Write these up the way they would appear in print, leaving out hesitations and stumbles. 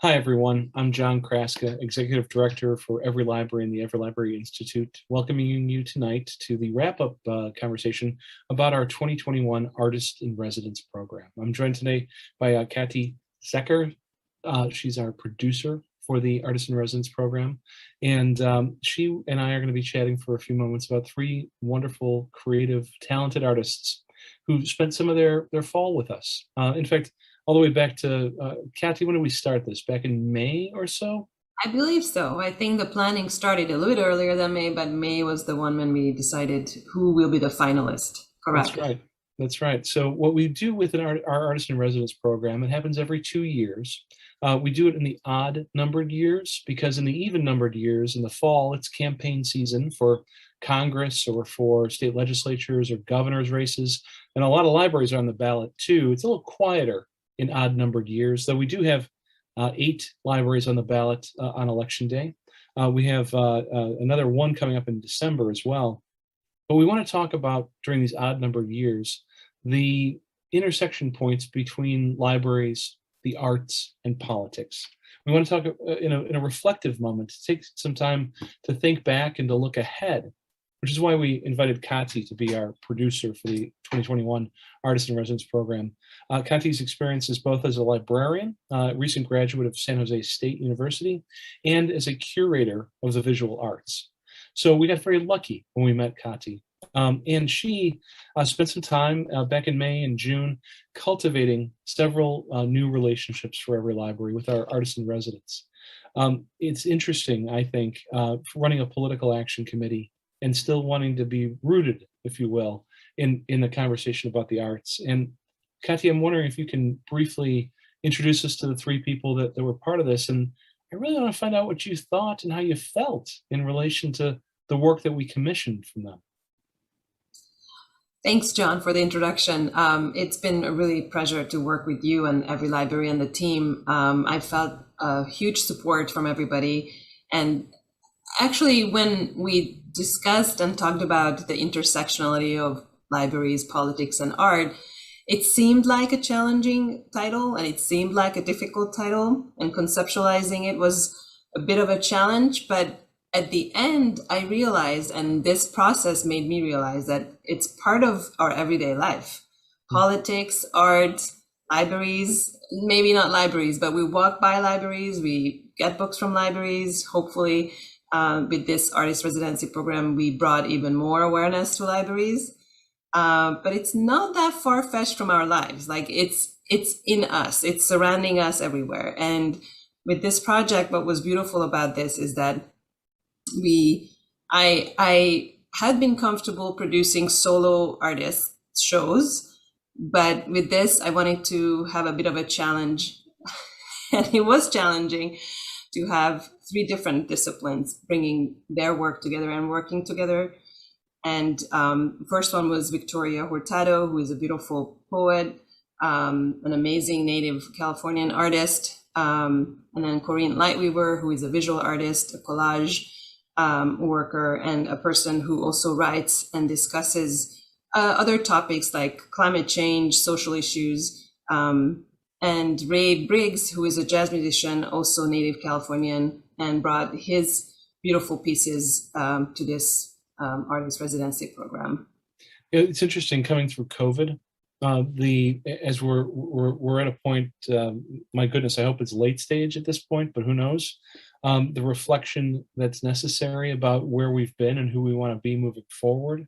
Hi, everyone. I'm John Chrastka, Executive Director for EveryLibrary and the EveryLibrary Institute, welcoming you tonight to the wrap-up conversation about our 2021 Artist in Residence program. I'm joined today by Kati Szeker. She's our producer for the Artist in Residence program, and she and I are going to be chatting for a few moments about three wonderful, creative, talented artists who spent some of their fall with us. In fact, all the way back to Kathy. When did we start this? Back in May or so? I believe so. I think the planning started a little bit earlier than May, but May was the one when we decided who will be the finalist. That's Correct. right. That's right. So what we do with our artist in residence program, it happens every 2 years. We do it in the odd numbered years because in the even numbered years, in the fall, it's campaign season for Congress or for state legislatures or governor's races. And a lot of libraries are on the ballot too. It's a little quieter in odd numbered years, though we do have 8 libraries on the ballot on election day. We have another one coming up in December as well. But we want to talk about, during these odd numbered years, the intersection points between libraries, the arts, and politics. We want to talk in a reflective moment, to take some time to think back and to look ahead, which is why we invited Kati to be our producer for the 2021 Artist in Residence program. Kati's experiences both as a librarian, recent graduate of San Jose State University, and as a curator of the visual arts. So we got very lucky when we met Kati. And she spent some time back in May and June cultivating several new relationships for EveryLibrary with our artists in residence. It's interesting, I think, running a political action committee and still wanting to be rooted, if you will, in the conversation about the arts. And Kati, I'm wondering if you can briefly introduce us to the three people that were part of this. And I really want to find out what you thought and how you felt in relation to the work that we commissioned from them. Thanks, John, for the introduction. It's been a really pleasure to work with you and EveryLibrary and the team. I felt a huge support from everybody. And actually, when we discussed and talked about the intersectionality of libraries, politics, and art, it seemed like a challenging title and it seemed like a difficult title, and conceptualizing it was a bit of a challenge. But at the end, I realized, and this process made me realize, that it's part of our everyday life. Politics, art, libraries, maybe not libraries, but we walk by libraries, we get books from libraries. Hopefully, with this artist residency program, we brought even more awareness to libraries. But it's not that far-fetched from our lives. Like it's in us, it's surrounding us everywhere. And with this project, what was beautiful about this is that I had been comfortable producing solo artist shows, but with this, I wanted to have a bit of a challenge. And it was challenging to have 3 different disciplines bringing their work together and working together. And first one was Victoria Hurtado, who is a beautiful poet, an amazing native Californian artist, and then Corinne Lightweaver, who is a visual artist, a collage worker, and a person who also writes and discusses other topics like climate change, social issues, and Ray Briggs, who is a jazz musician, also native Californian, and brought his beautiful pieces to this artist residency program. It's interesting coming through COVID. As we're at a point, my goodness, I hope it's late stage at this point, but who knows? The reflection that's necessary about where we've been and who we want to be moving forward.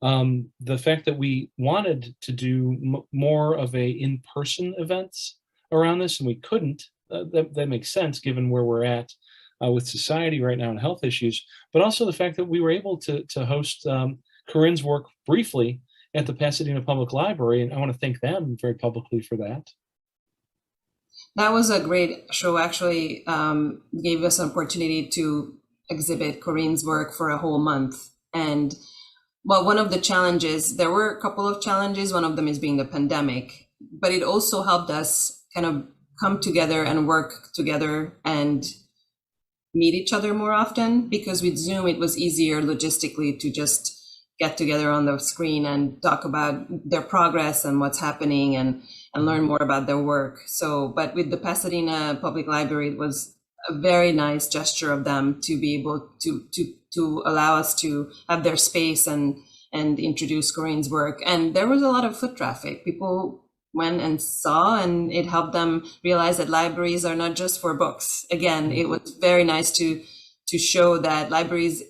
The fact that we wanted to do more of a in-person events around this and we couldn't, that makes sense given where we're at with society right now and health issues, but also the fact that we were able to host Corinne's work briefly at the Pasadena Public Library, and I want to thank them very publicly for that. That was a great show, actually. Gave us an opportunity to exhibit Corinne's work for a whole month. And well, one of the challenges, there were a couple of challenges. One of them is being the pandemic, but it also helped us kind of come together and work together and meet each other more often, because with Zoom, it was easier logistically to just get together on the screen and talk about their progress and what's happening, and learn more about their work. So, but with the Pasadena Public Library, it was a very nice gesture of them to be able to allow us to have their space and introduce Corinne's work. And there was a lot of foot traffic. People went and saw, and it helped them realize that libraries are not just for books. Again, it was very nice to show that libraries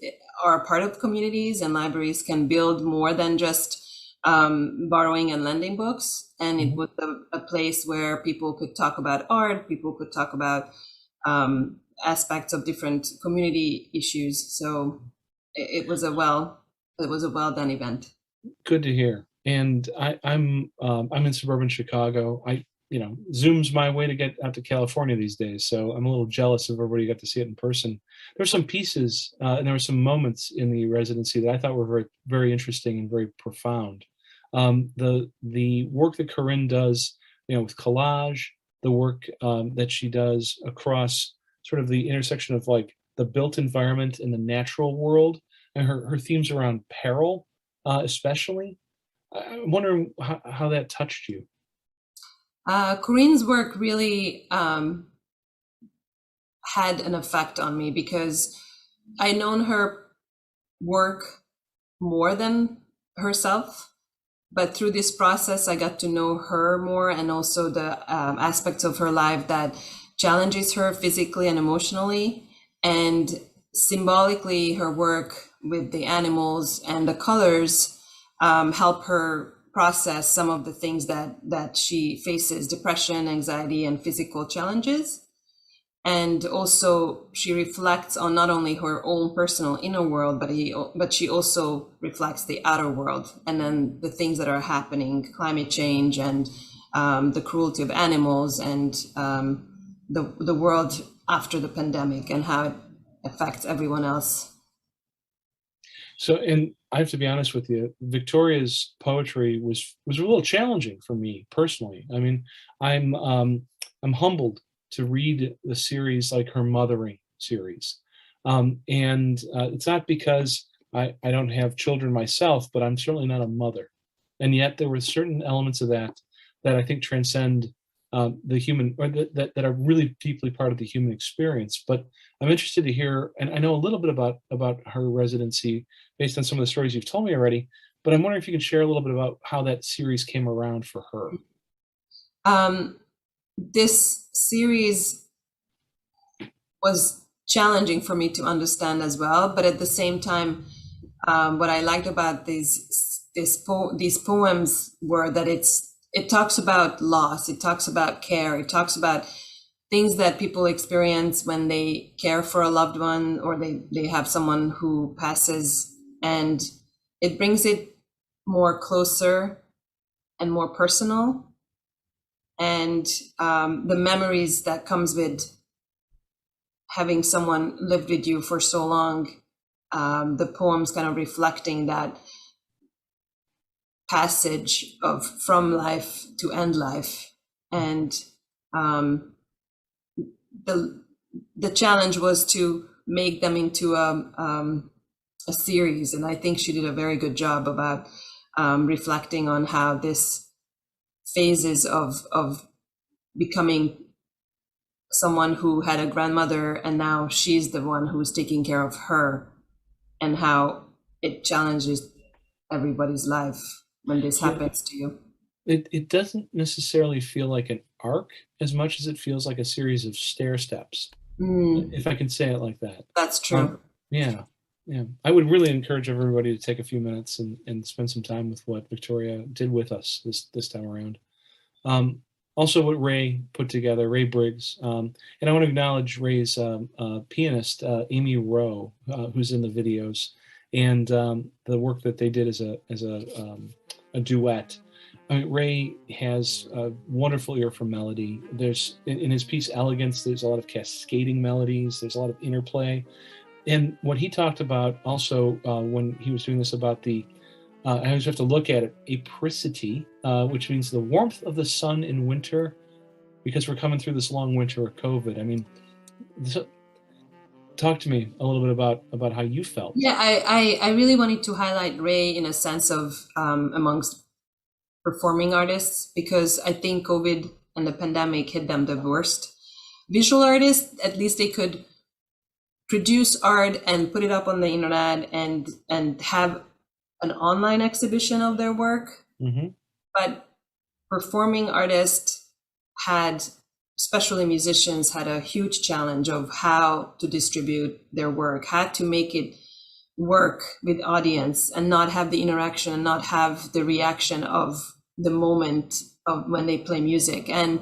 are a part of communities, and libraries can build more than just borrowing and lending books. And it was a place where people could talk about art, people could talk about aspects of different community issues. So it was a well done event. Good to hear. And I'm in suburban Chicago. Zoom's my way to get out to California these days. So I'm a little jealous of everybody who got to see it in person. There's some pieces and there were some moments in the residency that I thought were very, very interesting and very profound. The work that Corinne does, with collage, the work that she does across sort of the intersection of like the built environment and the natural world, and her themes around peril, especially. I'm wondering how that touched you. Corinne's work really had an effect on me because I known her work more than herself, but through this process, I got to know her more, and also the aspects of her life that challenges her physically and emotionally, and symbolically her work with the animals and the colors help her process some of the things that she faces: depression, anxiety, and physical challenges. And also she reflects on not only her own personal inner world, but she also reflects the outer world, and then the things that are happening, climate change, and the cruelty of animals, and the world after the pandemic, and how it affects everyone else. So, and I have to be honest with you, Victoria's poetry was a little challenging for me personally. I mean, I'm humbled to read the series like her Mothering series, and it's not because I don't have children myself, but I'm certainly not a mother, and yet there were certain elements of that I think transcend the human, or that are really deeply part of the human experience. But I'm interested to hear, and I know a little bit about her residency based on some of the stories you've told me already, but I'm wondering if you can share a little bit about how that series came around for her. This series was challenging for me to understand as well, but at the same time, what I liked about these poems were that it talks about loss, it talks about care, it talks about things that people experience when they care for a loved one, or they have someone who passes, and it brings it more closer and more personal. And the memories that comes with having someone lived with you for so long, the poems kind of reflecting that passage of from life to end life. And the challenge was to make them into a series, and I think she did a very good job about reflecting on how this phases of becoming someone who had a grandmother, and now she's the one who's taking care of her, and how it challenges everybody's life when this happens to you. It doesn't necessarily feel like an arc as much as it feels like a series of stair steps, if I can say it like that. That's true. Yeah, yeah. I would really encourage everybody to take a few minutes and spend some time with what Victoria did with us this time around. Also, what Ray put together, Ray Briggs, and I want to acknowledge Ray's pianist, Amy Rowe, who's in the videos, and the work that they did as a duet. I mean, Ray has a wonderful ear for melody. There's in his piece Elegance, there's a lot of cascading melodies. There's a lot of interplay. And what he talked about also when he was doing this about the, I always have to look at it, apricity, which means the warmth of the sun in winter, because we're coming through this long winter of COVID. I mean, Talk to me a little bit about how you felt. Yeah, I really wanted to highlight Ray in a sense of amongst performing artists because I think COVID and the pandemic hit them the worst. Visual artists, at least they could produce art and put it up on the internet and have an online exhibition of their work. Hmm. But performing artists had, especially musicians, had a huge challenge of how to distribute their work, had to make it work with audience and not have the interaction and not have the reaction of the moment of when they play music. And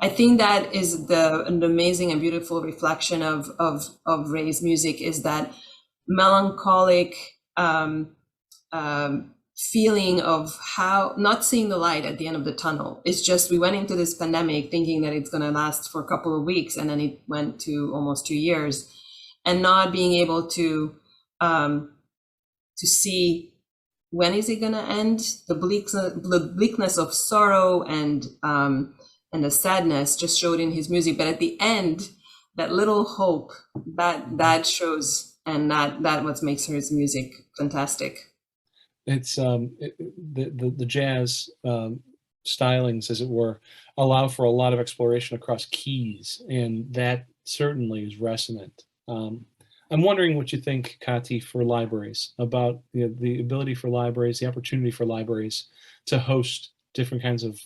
I think that is an amazing and beautiful reflection of Ray's music, is that melancholic feeling of how not seeing the light at the end of the tunnel. It's just we went into this pandemic thinking that it's going to last for a couple of weeks, and then it went to almost 2 years, and not being able to see when is it going to end. The bleakness of sorrow and the sadness just showed in his music. But at the end, that little hope that shows, and that what makes his music fantastic. It's the jazz stylings, as it were, allow for a lot of exploration across keys, and that certainly is resonant. I'm wondering what you think, Kati, for libraries, about the ability for libraries, the opportunity for libraries to host different kinds of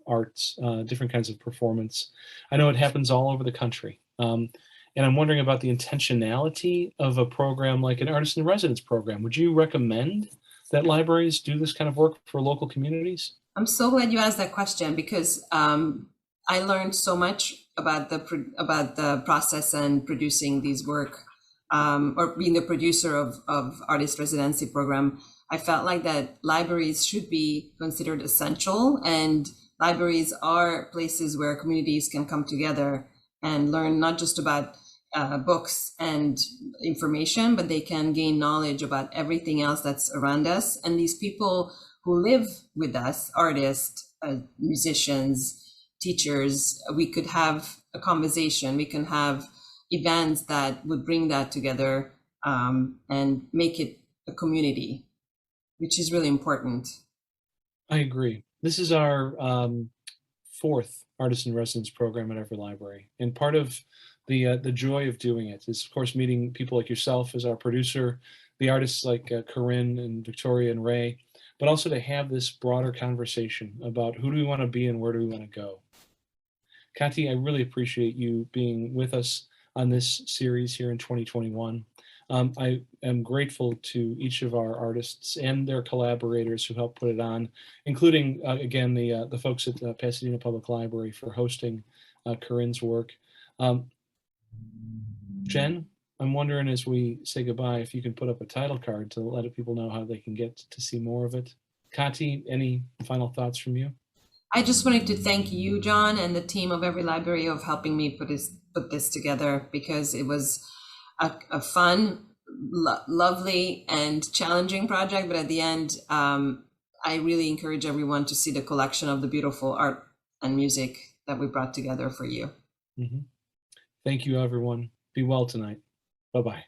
arts, different kinds of performance. I know it happens all over the country. And I'm wondering about the intentionality of a program like an artist in residence program. Would you recommend that libraries do this kind of work for local communities? I'm so glad you asked that question because I learned so much about the process and producing these work, or being the producer of artist residency program. I felt like that libraries should be considered essential, and libraries are places where communities can come together and learn not just about books and information, but they can gain knowledge about everything else that's around us. And these people who live with us, artists, musicians, teachers, we could have a conversation, we can have events that would bring that together, and make it a community, which is really important. I agree. This is our fourth artist in residence program at EveryLibrary, and part of the joy of doing it is, of course, meeting people like yourself as our producer, the artists like Corinne and Victoria and Ray, but also to have this broader conversation about who do we want to be and where do we want to go. Kati, I really appreciate you being with us on this series here in 2021. I am grateful to each of our artists and their collaborators who helped put it on, including, again, the folks at the Pasadena Public Library for hosting Corinne's work. Jen, I'm wondering, as we say goodbye, if you can put up a title card to let people know how they can get to see more of it. Kati, any final thoughts from you? I just wanted to thank you, John, and the team of EveryLibrary of helping me put this together, because it was a fun, lovely, and challenging project. But at the end, I really encourage everyone to see the collection of the beautiful art and music that we brought together for you. Mm-hmm. Thank you, everyone. Be well tonight. Bye-bye.